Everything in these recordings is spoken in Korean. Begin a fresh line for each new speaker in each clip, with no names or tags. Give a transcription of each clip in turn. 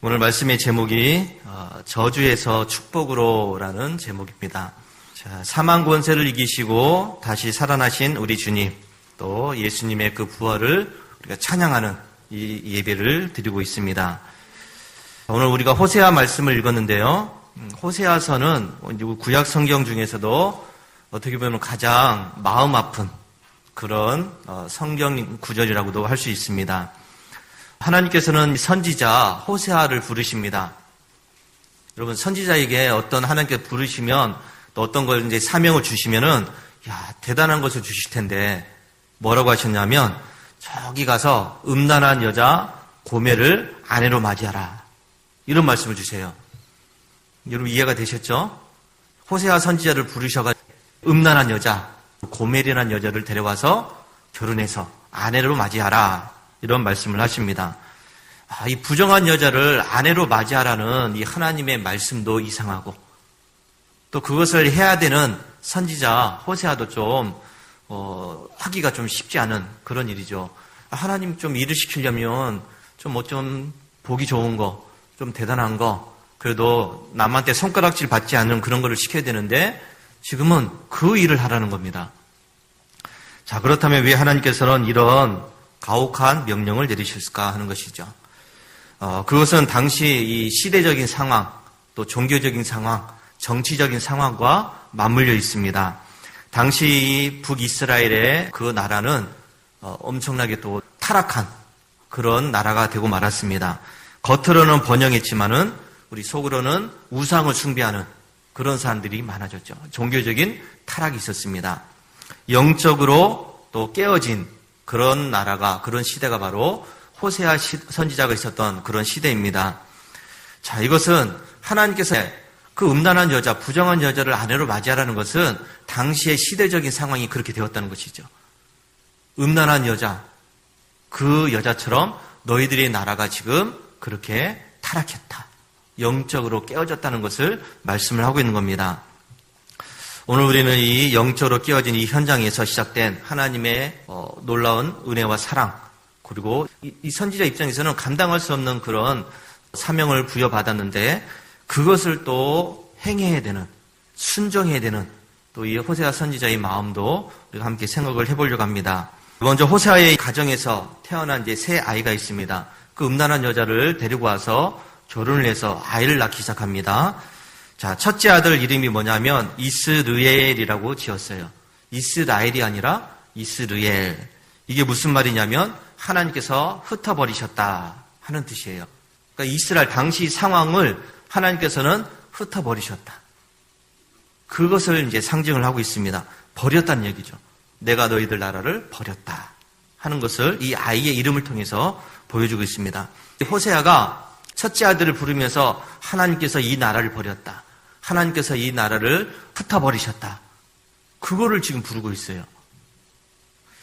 오늘 말씀의 제목이 저주에서 축복으로라는 제목입니다. 자, 사망 권세를 이기시고 다시 살아나신 우리 주님, 또 예수님의 그 부활을 우리가 찬양하는 이 예배를 드리고 있습니다. 오늘 우리가 호세아 말씀을 읽었는데요. 호세아서는 구약 성경 중에서도 어떻게 보면 가장 마음 아픈 그런 성경 구절이라고도 할 수 있습니다. 하나님께서는 선지자 호세아를 부르십니다. 여러분, 선지자에게 어떤 하나님께서 부르시면 또 어떤 걸 이제 사명을 주시면은 대단한 것을 주실 텐데 뭐라고 하셨냐면 저기 가서 음란한 여자 고멜을 아내로 맞이하라. 이런 말씀을 주세요. 여러분 이해가 되셨죠? 호세아 선지자를 부르셔가 음란한 여자 고멜이라는 여자를 데려와서 결혼해서 아내로 맞이하라. 이런 말씀을 하십니다. 이 부정한 여자를 아내로 맞이하라는 이 하나님의 말씀도 이상하고 또 그것을 해야 되는 선지자 호세아도 좀 하기가 좀 쉽지 않은 그런 일이죠. 하나님 좀 일을 시키려면 좀 보기 좋은 거, 좀 대단한 거, 그래도 남한테 손가락질 받지 않는 그런 거를 시켜야 되는데 지금은 그 일을 하라는 겁니다. 자, 그렇다면 왜 하나님께서는 이런 가혹한 명령을 내리셨을까 하는 것이죠. 그것은 당시 이 시대적인 상황, 또 종교적인 상황, 정치적인 상황과 맞물려 있습니다. 당시 이 북이스라엘의 그 나라는 엄청나게 또 타락한 그런 나라가 되고 말았습니다. 겉으로는 번영했지만은 우리 속으로는 우상을 숭배하는 그런 사람들이 많아졌죠. 종교적인 타락이 있었습니다. 영적으로 또 깨어진 그런 나라가, 그런 시대가 바로 호세아 선지자가 있었던 그런 시대입니다. 자, 이것은 하나님께서 그 음란한 여자, 부정한 여자를 아내로 맞이하라는 것은 당시의 시대적인 상황이 그렇게 되었다는 것이죠. 음란한 여자, 그 여자처럼 너희들의 나라가 지금 그렇게 타락했다. 영적으로 깨어졌다는 것을 말씀을 하고 있는 겁니다. 오늘 우리는 이 영적으로 깨어진 이 현장에서 시작된 하나님의 놀라운 은혜와 사랑, 그리고 이 선지자 입장에서는 감당할 수 없는 그런 사명을 부여받았는데 그것을 또 행해야 되는, 순종해야 되는 또 이 호세아 선지자의 마음도 우리가 함께 생각을 해보려고 합니다. 먼저 호세아의 가정에서 태어난 이제 세 아이가 있습니다. 그 음란한 여자를 데리고 와서 결혼을 해서 아이를 낳기 시작합니다. 자, 첫째 아들 이름이 뭐냐면 이스르엘이라고 지었어요. 이스라엘이 아니라 이스르엘. 이게 무슨 말이냐면 하나님께서 흩어버리셨다 하는 뜻이에요. 그러니까 이스라엘 당시 상황을 하나님께서는 흩어버리셨다. 그것을 이제 상징을 하고 있습니다. 버렸다는 얘기죠. 내가 너희들 나라를 버렸다 하는 것을 이 아이의 이름을 통해서 보여주고 있습니다. 호세아가 첫째 아들을 부르면서 하나님께서 이 나라를 버렸다. 하나님께서 이 나라를 흩어버리셨다. 그거를 지금 부르고 있어요.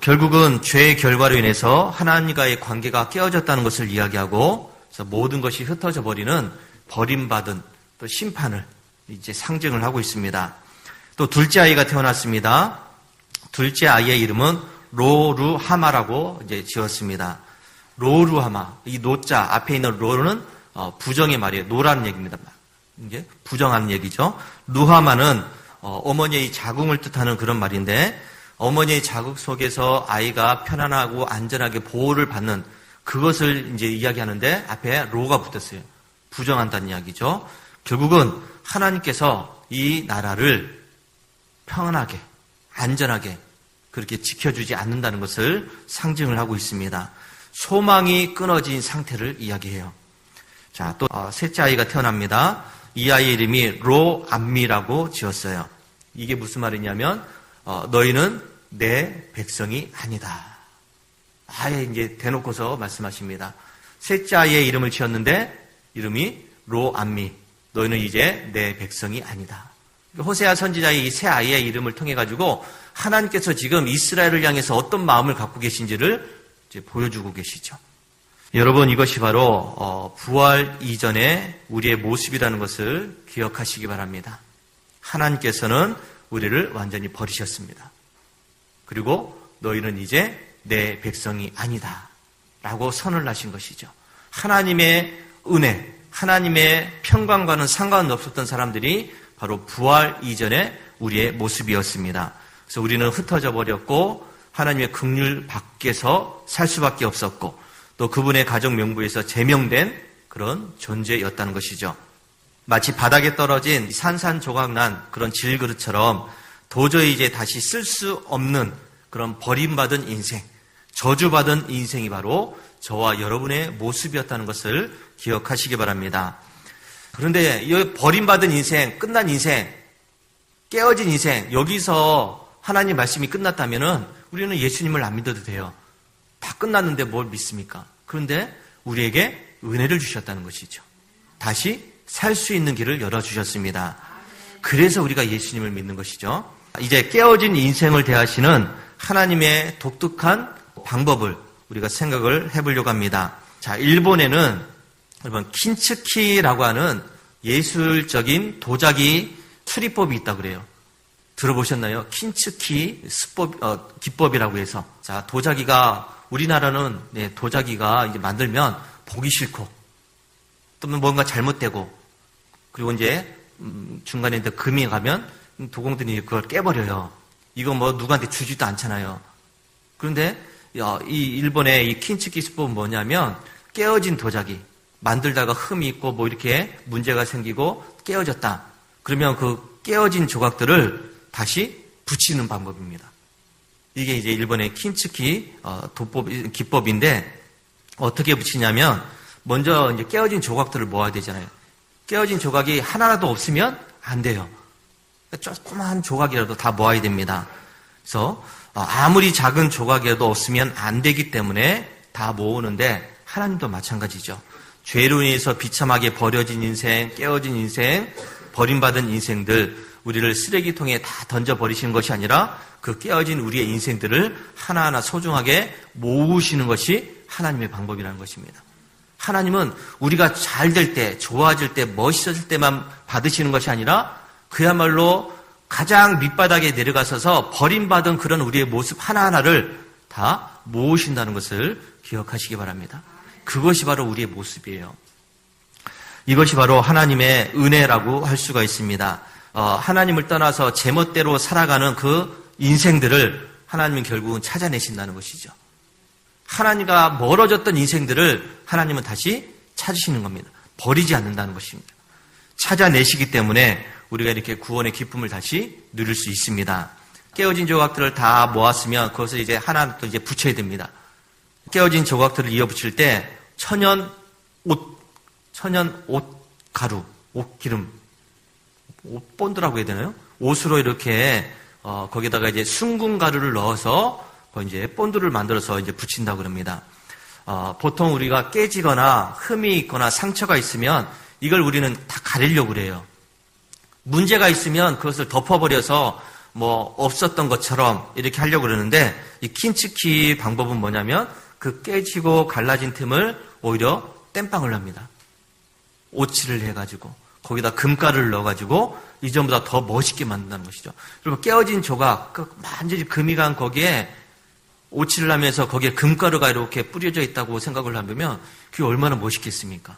결국은 죄의 결과로 인해서 하나님과의 관계가 깨어졌다는 것을 이야기하고 그래서 모든 것이 흩어져 버리는 버림받은 또 심판을 이제 상징을 하고 있습니다. 또 둘째 아이가 태어났습니다. 둘째 아이의 이름은 로루하마라고 이제 지었습니다. 로루하마. 이 노자 앞에 있는 로는 부정의 말이에요. 노라는 얘기입니다. 이제 부정하는 얘기죠. 루하마는 어머니의 자궁을 뜻하는 그런 말인데 어머니의 자궁 속에서 아이가 편안하고 안전하게 보호를 받는 그것을 이제 이야기하는데 앞에 로가 붙었어요. 부정한다는 이야기죠. 결국은 하나님께서 이 나라를 평안하게 안전하게 그렇게 지켜주지 않는다는 것을 상징을 하고 있습니다. 소망이 끊어진 상태를 이야기해요. 자, 또 셋째 아이가 태어납니다. 이 아이의 이름이 로암미라고 지었어요. 이게 무슨 말이냐면 너희는 내 백성이 아니다. 아예 이제 대놓고서 말씀하십니다. 셋째 아이의 이름을 지었는데 이름이 로암미. 너희는 이제 내 백성이 아니다. 호세아 선지자의 이 세 아이의 이름을 통해 가지고 하나님께서 지금 이스라엘을 향해서 어떤 마음을 갖고 계신지를 이제 보여주고 계시죠. 여러분, 이것이 바로 부활 이전의 우리의 모습이라는 것을 기억하시기 바랍니다. 하나님께서는 우리를 완전히 버리셨습니다. 그리고 너희는 이제 내 백성이 아니다 라고 선을 하신 것이죠. 하나님의 은혜, 하나님의 평강과는 상관없었던 사람들이 바로 부활 이전의 우리의 모습이었습니다. 그래서 우리는 흩어져 버렸고 하나님의 긍휼 밖에서 살 수밖에 없었고 또 그분의 가정 명부에서 제명된 그런 존재였다는 것이죠. 마치 바닥에 떨어진 산산조각난 그런 질그릇처럼 도저히 이제 다시 쓸 수 없는 그런 버림받은 인생, 저주받은 인생이 바로 저와 여러분의 모습이었다는 것을 기억하시기 바랍니다. 그런데 이 버림받은 인생, 끝난 인생, 깨어진 인생, 여기서 하나님 말씀이 끝났다면은 우리는 예수님을 안 믿어도 돼요. 다 끝났는데 뭘 믿습니까? 그런데 우리에게 은혜를 주셨다는 것이죠. 다시 살 수 있는 길을 열어주셨습니다. 그래서 우리가 예수님을 믿는 것이죠. 이제 깨어진 인생을 대하시는 하나님의 독특한 방법을 우리가 생각을 해보려고 합니다. 자, 일본에는 여러분 킨츠키라고 하는 예술적인 도자기 수리법이 있다고 그래요. 들어보셨나요? 킨츠키 기법이라고 해서. 자, 도자기가, 우리나라는 도자기가 이제 만들면 보기 싫고, 또 뭔가 잘못되고, 그리고 이제, 중간에 금이 가면 도공들이 그걸 깨버려요. 이거 뭐 누구한테 주지도 않잖아요. 그런데, 이 일본의 이 킨츠키 수법은 뭐냐면, 깨어진 도자기, 만들다가 흠이 있고 뭐 이렇게 문제가 생기고 깨어졌다. 그러면 그 깨어진 조각들을 다시 붙이는 방법입니다. 이게 이제 일본의 킨츠키 기법인데 어떻게 붙이냐면 먼저 이제 깨어진 조각들을 모아야 되잖아요. 깨어진 조각이 하나라도 없으면 안 돼요. 조그만 조각이라도 다 모아야 됩니다. 그래서 아무리 작은 조각이라도 없으면 안 되기 때문에 다 모으는데 하나님도 마찬가지죠. 죄로 인해서 비참하게 버려진 인생, 깨어진 인생, 버림받은 인생들, 우리를 쓰레기통에 다 던져버리시는 것이 아니라 그 깨어진 우리의 인생들을 하나하나 소중하게 모으시는 것이 하나님의 방법이라는 것입니다. 하나님은 우리가 잘 될 때, 좋아질 때, 멋있어질 때만 받으시는 것이 아니라 그야말로 가장 밑바닥에 내려가셔서 버림받은 그런 우리의 모습 하나하나를 다 모으신다는 것을 기억하시기 바랍니다. 그것이 바로 우리의 모습이에요. 이것이 바로 하나님의 은혜라고 할 수가 있습니다. 하나님을 떠나서 제멋대로 살아가는 그 인생들을 하나님은 결국은 찾아내신다는 것이죠. 하나님과 멀어졌던 인생들을 하나님은 다시 찾으시는 겁니다. 버리지 않는다는 것입니다. 찾아내시기 때문에 우리가 이렇게 구원의 기쁨을 다시 누릴 수 있습니다. 깨어진 조각들을 다 모았으면 그것을 이제 하나 또 이제 붙여야 됩니다. 깨어진 조각들을 이어 붙일 때 천연 옷 가루, 옷 기름, 옷 본드라고 해야 되나요? 옷으로 이렇게 거기다가 이제 숭근 가루를 넣어서 이제 본드를 만들어서 이제 붙인다고 그럽니다. 보통 우리가 깨지거나 흠이 있거나 상처가 있으면 이걸 우리는 다 가리려고 그래요. 문제가 있으면 그것을 덮어버려서 뭐 없었던 것처럼 이렇게 하려고 그러는데 이 킨츠키 방법은 뭐냐면 그 깨지고 갈라진 틈을 오히려 땜빵을 합니다. 오칠을 해가지고 거기다 금가루를 넣어가지고 이전보다 더 멋있게 만든다는 것이죠. 그리고 깨어진 조각, 완전히 금이 간 거기에 오칠을 하면서 거기에 금가루가 이렇게 뿌려져 있다고 생각을 하면 그게 얼마나 멋있겠습니까?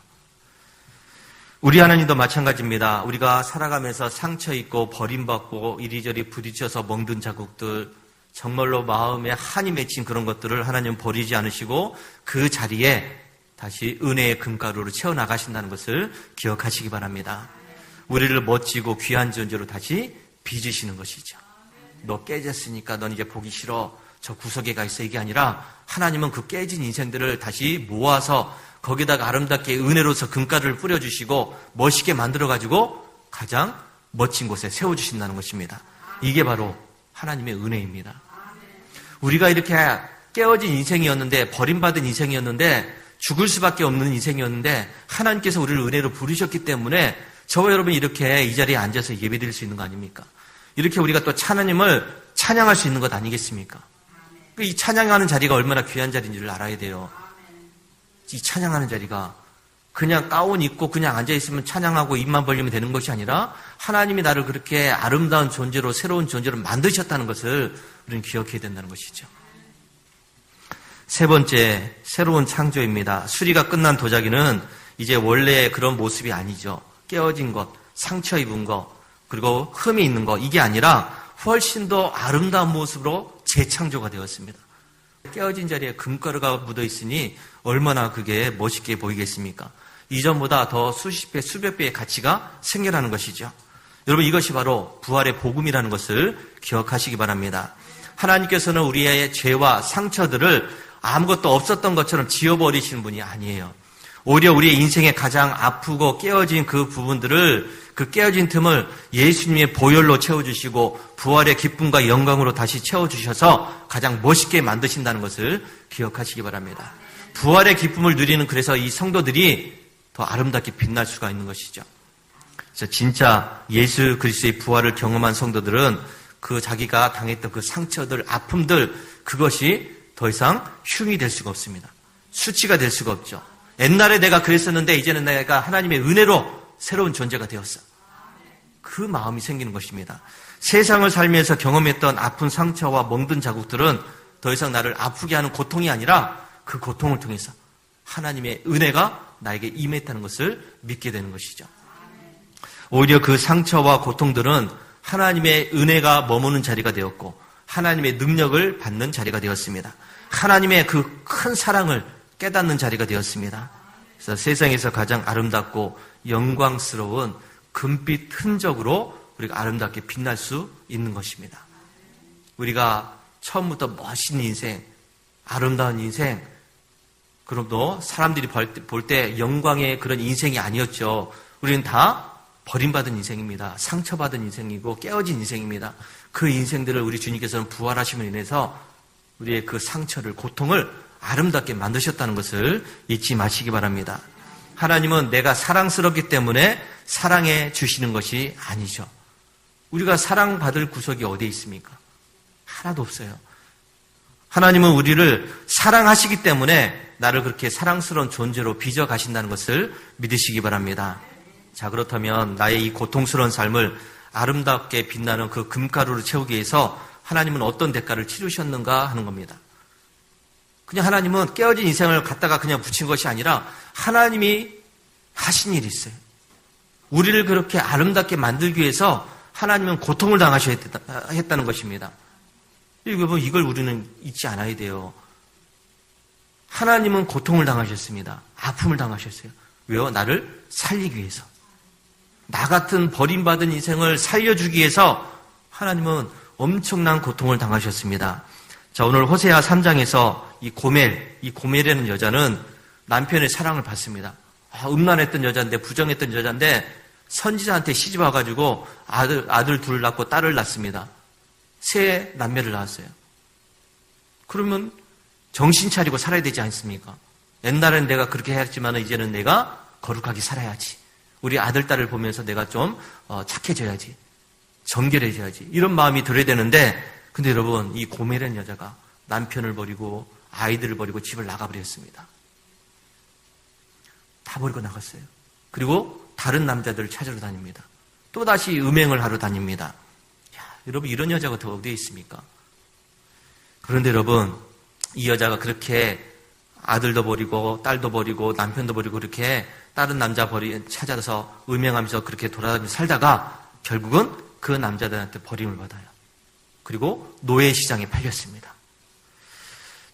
우리 하나님도 마찬가지입니다. 우리가 살아가면서 상처 있고 버림받고 이리저리 부딪혀서 멍든 자국들, 정말로 마음에 한이 맺힌 그런 것들을 하나님은 버리지 않으시고 그 자리에 다시 은혜의 금가루로 채워나가신다는 것을 기억하시기 바랍니다. 우리를 멋지고 귀한 존재로 다시 빚으시는 것이죠. 너 깨졌으니까 넌 이제 보기 싫어. 저 구석에 가 있어. 이게 아니라 하나님은 그 깨진 인생들을 다시 모아서 거기다가 아름답게 은혜로서 금가루를 뿌려주시고 멋있게 만들어가지고 가장 멋진 곳에 세워주신다는 것입니다. 이게 바로 하나님의 은혜입니다. 우리가 이렇게 깨어진 인생이었는데 버림받은 인생이었는데 죽을 수밖에 없는 인생이었는데 하나님께서 우리를 은혜로 부르셨기 때문에 저와 여러분이 이렇게 이 자리에 앉아서 예배드릴 수 있는 거 아닙니까? 이렇게 우리가 또 하나님을 찬양할 수 있는 것 아니겠습니까? 이 찬양하는 자리가 얼마나 귀한 자리인지를 알아야 돼요. 이 찬양하는 자리가 그냥 가운 입고 그냥 앉아있으면 찬양하고 입만 벌리면 되는 것이 아니라 하나님이 나를 그렇게 아름다운 존재로 새로운 존재로 만드셨다는 것을 우리는 기억해야 된다는 것이죠. 세 번째, 새로운 창조입니다. 수리가 끝난 도자기는 이제 원래 그런 모습이 아니죠. 깨어진 것, 상처 입은 것, 그리고 흠이 있는 것, 이게 아니라 훨씬 더 아름다운 모습으로 재창조가 되었습니다. 깨어진 자리에 금가루가 묻어 있으니 얼마나 그게 멋있게 보이겠습니까? 이전보다 더 수십 배, 수백 배의 가치가 생겨나는 것이죠. 여러분, 이것이 바로 부활의 복음이라는 것을 기억하시기 바랍니다. 하나님께서는 우리의 죄와 상처들을 아무것도 없었던 것처럼 지워버리시는 분이 아니에요. 오히려 우리의 인생에 가장 아프고 깨어진 그 부분들을, 그 깨어진 틈을 예수님의 보혈로 채워주시고 부활의 기쁨과 영광으로 다시 채워주셔서 가장 멋있게 만드신다는 것을 기억하시기 바랍니다. 부활의 기쁨을 누리는, 그래서 이 성도들이 더 아름답게 빛날 수가 있는 것이죠. 그래서 진짜 예수 그리스도의 부활을 경험한 성도들은 그 자기가 당했던 그 상처들, 아픔들, 그것이 더 이상 흉이 될 수가 없습니다. 수치가 될 수가 없죠. 옛날에 내가 그랬었는데 이제는 내가 하나님의 은혜로 새로운 존재가 되었어. 그 마음이 생기는 것입니다. 세상을 살면서 경험했던 아픈 상처와 멍든 자국들은 더 이상 나를 아프게 하는 고통이 아니라 그 고통을 통해서 하나님의 은혜가 나에게 임했다는 것을 믿게 되는 것이죠. 오히려 그 상처와 고통들은 하나님의 은혜가 머무는 자리가 되었고 하나님의 능력을 받는 자리가 되었습니다. 하나님의 그 큰 사랑을 깨닫는 자리가 되었습니다. 그래서 세상에서 가장 아름답고 영광스러운 금빛 흔적으로 우리가 아름답게 빛날 수 있는 것입니다. 우리가 처음부터 멋있는 인생, 아름다운 인생, 그럼도 사람들이 볼 때 영광의 그런 인생이 아니었죠. 우리는 다 버림받은 인생입니다. 상처받은 인생이고 깨어진 인생입니다. 그 인생들을 우리 주님께서는 부활하심을 인해서 우리의 그 상처를, 고통을 아름답게 만드셨다는 것을 잊지 마시기 바랍니다. 하나님은 내가 사랑스럽기 때문에 사랑해 주시는 것이 아니죠. 우리가 사랑받을 구석이 어디에 있습니까? 하나도 없어요. 하나님은 우리를 사랑하시기 때문에 나를 그렇게 사랑스러운 존재로 빚어 가신다는 것을 믿으시기 바랍니다. 자, 그렇다면 나의 이 고통스러운 삶을 아름답게 빛나는 그 금가루를 채우기 위해서 하나님은 어떤 대가를 치르셨는가 하는 겁니다. 그냥 하나님은 깨어진 인생을 갖다가 그냥 붙인 것이 아니라 하나님이 하신 일이 있어요. 우리를 그렇게 아름답게 만들기 위해서 하나님은 고통을 당하셔야 했다는 것입니다. 여러분, 이걸 우리는 잊지 않아야 돼요. 하나님은 고통을 당하셨습니다. 아픔을 당하셨어요. 왜요? 나를 살리기 위해서. 나 같은 버림받은 인생을 살려주기 위해서 하나님은 엄청난 고통을 당하셨습니다. 자, 오늘 호세아 3장에서 이 고멜이라는 여자는 남편의 사랑을 받습니다. 음란했던 여자인데, 부정했던 여자인데 선지자한테 시집 와가지고 아들 둘을 낳고 딸을 낳습니다. 세 남매를 낳았어요. 그러면 정신 차리고 살아야 되지 않습니까? 옛날엔 내가 그렇게 했지만 이제는 내가 거룩하게 살아야지. 우리 아들, 딸을 보면서 내가 좀 착해져야지. 정결해져야지. 이런 마음이 들어야 되는데, 근데 여러분, 이 고멜이라는 여자가 남편을 버리고 아이들을 버리고 집을 나가버렸습니다. 다 버리고 나갔어요. 그리고 다른 남자들을 찾으러 다닙니다. 또다시 음행을 하러 다닙니다. 여러분, 이런 여자가 더 어디에 있습니까? 그런데 여러분, 이 여자가 그렇게 아들도 버리고 딸도 버리고 남편도 버리고 그렇게 다른 남자 찾아서 음행하면서 그렇게 돌아다니면서 살다가 결국은 그 남자들한테 버림을 받아요. 그리고 노예 시장에 팔렸습니다.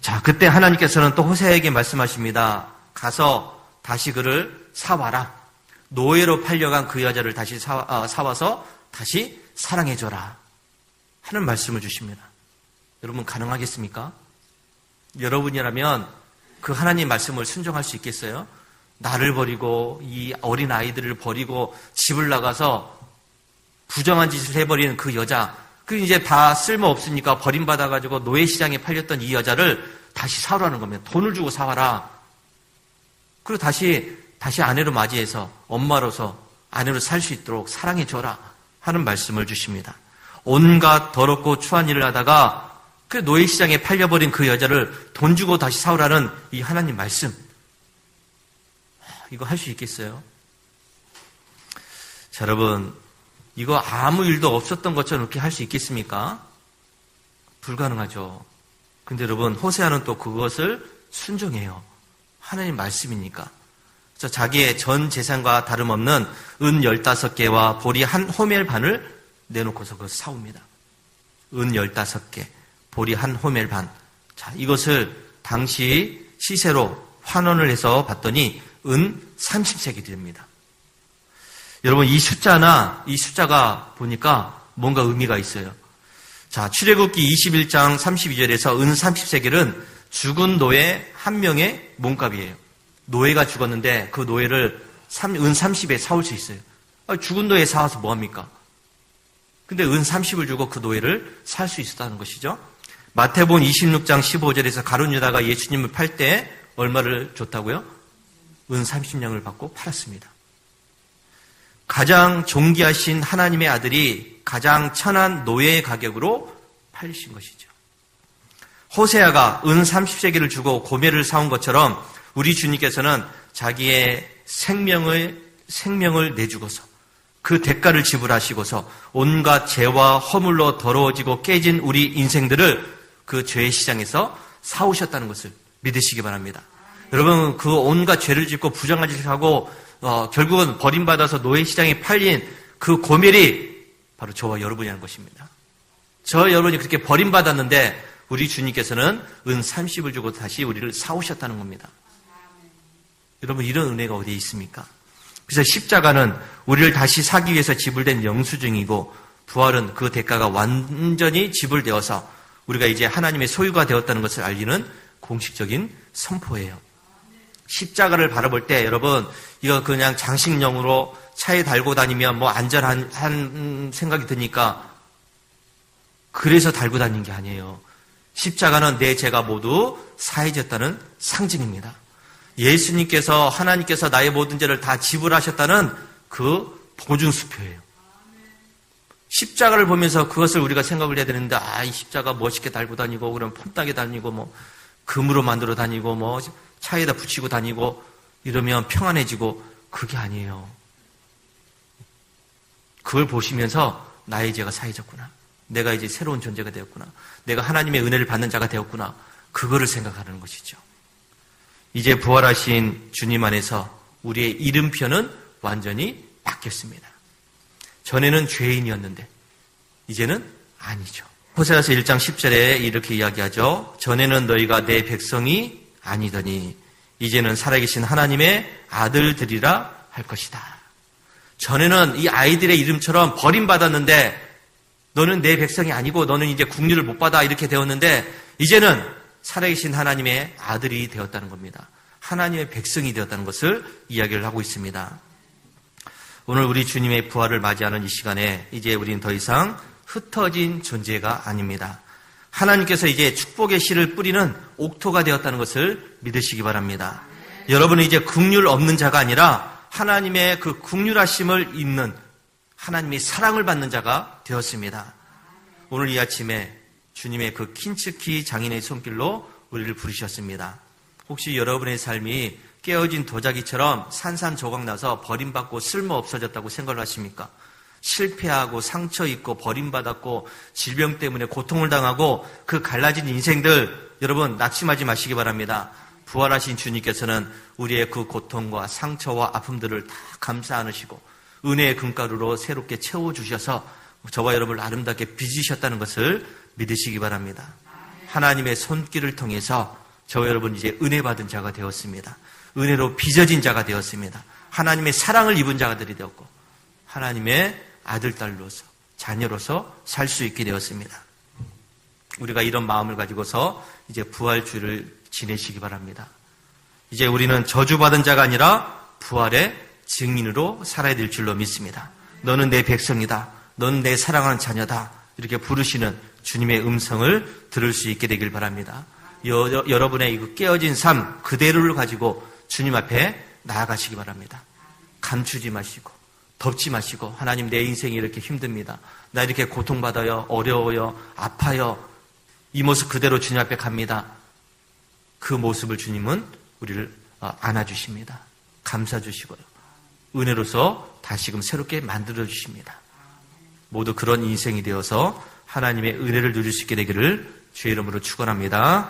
자, 그때 하나님께서는 또 호세아에게 말씀하십니다. 가서 다시 그를 사와라. 노예로 팔려간 그 여자를 다시 사와서 다시 사랑해줘라 하는 말씀을 주십니다. 여러분, 가능하겠습니까? 여러분이라면 그 하나님 말씀을 순종할 수 있겠어요? 나를 버리고 이 어린 아이들을 버리고 집을 나가서 부정한 짓을 해버리는 그 여자, 그 이제 다 쓸모없으니까 버림받아가지고 노예시장에 팔렸던 이 여자를 다시 사오라는 겁니다. 돈을 주고 사와라. 그리고 다시 아내로 맞이해서 엄마로서 아내로 살 수 있도록 사랑해줘라 하는 말씀을 주십니다. 온갖 더럽고 추한 일을 하다가 그 노예시장에 팔려버린 그 여자를 돈 주고 다시 사오라는 이 하나님 말씀, 이거 할 수 있겠어요? 자, 여러분, 이거 아무 일도 없었던 것처럼 그렇게 할 수 있겠습니까? 불가능하죠. 근데 여러분, 호세아는 또 그것을 순종해요. 하나님 말씀이니까. 그래서 자기의 전 재산과 다름없는 은 15개와 보리 한 호멜 반을 내놓고서 그것을 사옵니다. 은 15개, 보리 한 호멜 반. 자, 이것을 당시 시세로 환원을 해서 봤더니 은 30세겔이 됩니다. 여러분, 이 숫자가 보니까 뭔가 의미가 있어요. 자, 출애굽기 21장 32절에서 은 30세겔은 죽은 노예 한 명의 몸값이에요. 노예가 죽었는데 그 노예를 은 30에 사올 수 있어요. 죽은 노예 사와서 뭐합니까? 근데 은 30을 주고 그 노예를 살 수 있었다는 것이죠. 마태복음 26장 15절에서 가룟 유다가 예수님을 팔 때 얼마를 줬다고요? 은 30냥을 받고 팔았습니다. 가장 존귀하신 하나님의 아들이 가장 천한 노예의 가격으로 팔리신 것이죠. 호세아가 은 30세겔을 주고 고멜을 사온 것처럼 우리 주님께서는 자기의 생명을 내주고서 그 대가를 지불하시고서 온갖 죄와 허물로 더러워지고 깨진 우리 인생들을 그 죄의 시장에서 사오셨다는 것을 믿으시기 바랍니다. 여러분, 그 온갖 죄를 짓고 부정한 짓을 하고 결국은 버림받아서 노예 시장에 팔린 그 고멜이 바로 저와 여러분이라는 것입니다. 저 여러분이 그렇게 버림받았는데 우리 주님께서는 은 30을 주고 다시 우리를 사오셨다는 겁니다. 여러분, 이런 은혜가 어디에 있습니까? 그래서 십자가는 우리를 다시 사기 위해서 지불된 영수증이고 부활은 그 대가가 완전히 지불되어서 우리가 이제 하나님의 소유가 되었다는 것을 알리는 공식적인 선포예요. 십자가를 바라볼 때 여러분, 이거 그냥 장식용으로 차에 달고 다니면 뭐 안전한 생각이 드니까 그래서 달고 다니는 게 아니에요. 십자가는 내 죄가 모두 사해졌다는 상징입니다. 예수님께서, 하나님께서 나의 모든 죄를 다 지불하셨다는 그 보증수표예요. 십자가를 보면서 그것을 우리가 생각을 해야 되는데, 이 십자가 멋있게 달고 다니고, 그럼 폼따게 다니고, 뭐, 금으로 만들어 다니고, 뭐, 차에다 붙이고 다니고, 이러면 평안해지고, 그게 아니에요. 그걸 보시면서 나의 죄가 사해졌구나. 내가 이제 새로운 존재가 되었구나. 내가 하나님의 은혜를 받는 자가 되었구나. 그거를 생각하는 것이죠. 이제 부활하신 주님 안에서 우리의 이름표는 완전히 바뀌었습니다. 전에는 죄인이었는데 이제는 아니죠. 호세아서 1장 10절에 이렇게 이야기하죠. 전에는 너희가 내 백성이 아니더니 이제는 살아계신 하나님의 아들들이라 할 것이다. 전에는 이 아이들의 이름처럼 버림받았는데 너는 내 백성이 아니고 너는 이제 국류를 못 받아 이렇게 되었는데 이제는 살아계신 하나님의 아들이 되었다는 겁니다. 하나님의 백성이 되었다는 것을 이야기를 하고 있습니다. 오늘 우리 주님의 부활을 맞이하는 이 시간에 이제 우리는 더 이상 흩어진 존재가 아닙니다. 하나님께서 이제 축복의 씨를 뿌리는 옥토가 되었다는 것을 믿으시기 바랍니다. 여러분은 이제 국률 없는 자가 아니라 하나님의 그 국률하심을 입는 하나님의 사랑을 받는 자가 되었습니다. 오늘 이 아침에 주님의 그 킨츠키 장인의 손길로 우리를 부르셨습니다. 혹시 여러분의 삶이 깨어진 도자기처럼 산산조각 나서 버림받고 쓸모 없어졌다고 생각을 하십니까? 실패하고 상처 입고 버림받았고 질병 때문에 고통을 당하고 그 갈라진 인생들 여러분 낙심하지 마시기 바랍니다. 부활하신 주님께서는 우리의 그 고통과 상처와 아픔들을 다 감싸 안으시고 은혜의 금가루로 새롭게 채워주셔서 저와 여러분을 아름답게 빚으셨다는 것을 믿으시기 바랍니다. 하나님의 손길을 통해서 저와 여러분 이제 은혜 받은 자가 되었습니다. 은혜로 빚어진 자가 되었습니다. 하나님의 사랑을 입은 자들이 되었고 하나님의 아들, 딸로서 자녀로서 살 수 있게 되었습니다. 우리가 이런 마음을 가지고서 이제 부활주를 지내시기 바랍니다. 이제 우리는 저주받은 자가 아니라 부활의 증인으로 살아야 될 줄로 믿습니다. 너는 내 백성이다. 너는 내 사랑하는 자녀다. 이렇게 부르시는 주님의 음성을 들을 수 있게 되길 바랍니다. 여러분의 이 깨어진 삶 그대로를 가지고 주님 앞에 나아가시기 바랍니다. 감추지 마시고 덮지 마시고 하나님 내 인생이 이렇게 힘듭니다. 나 이렇게 고통받아요. 어려워요. 아파요. 이 모습 그대로 주님 앞에 갑니다. 그 모습을 주님은 우리를 안아주십니다. 감싸주시고요. 은혜로서 다시금 새롭게 만들어주십니다. 모두 그런 인생이 되어서 하나님의 은혜를 누릴 수 있게 되기를 주의 이름으로 축원합니다.